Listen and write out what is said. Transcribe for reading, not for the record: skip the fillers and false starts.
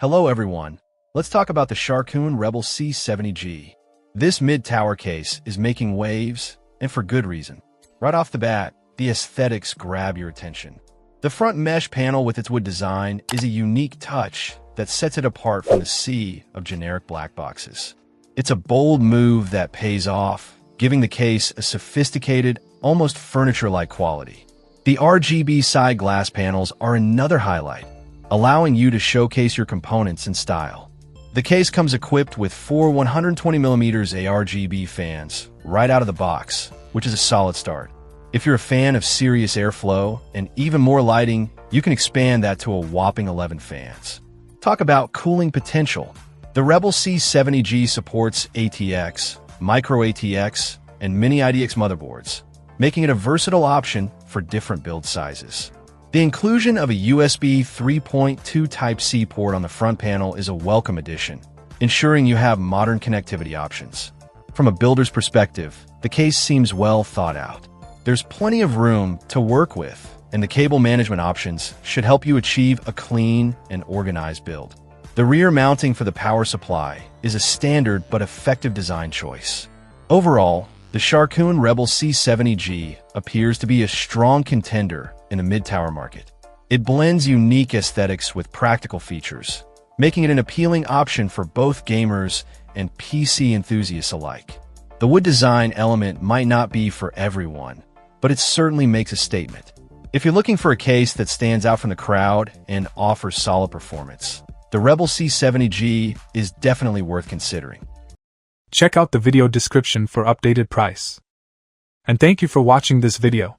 Hello everyone. Let's talk about the Sharkoon Rebel C70G. This mid-tower case is making waves, and for good reason. Right off the bat, the aesthetics grab your attention. The front mesh panel with its wood design is a unique touch that sets it apart from the sea of generic black boxes. It's a bold move that pays off, giving the case a sophisticated, almost furniture-like quality. The RGB side glass panels are another highlight, allowing you to showcase your components and style. The case comes equipped with four 120mm ARGB fans right out of the box, which is a solid start. If you're a fan of serious airflow and even more lighting, you can expand that to a whopping 11 fans. Talk about cooling potential. The Rebel C70G supports ATX, micro ATX, and mini IDX motherboards, making it a versatile option for different build sizes. The inclusion of a USB 3.2 Type-C port on the front panel is a welcome addition, ensuring you have modern connectivity options. From a builder's perspective, the case seems well thought out. There's plenty of room to work with, and the cable management options should help you achieve a clean and organized build. The rear mounting for the power supply is a standard but effective design choice. Overall, the Sharkoon Rebel C70G appears to be a strong contender in the mid-tower market. It blends unique aesthetics with practical features, making it an appealing option for both gamers and PC enthusiasts alike. The wood design element might not be for everyone, but it certainly makes a statement. If you're looking for a case that stands out from the crowd and offers solid performance, the Rebel C70G is definitely worth considering. Check out the video description for updated price. And thank you for watching this video.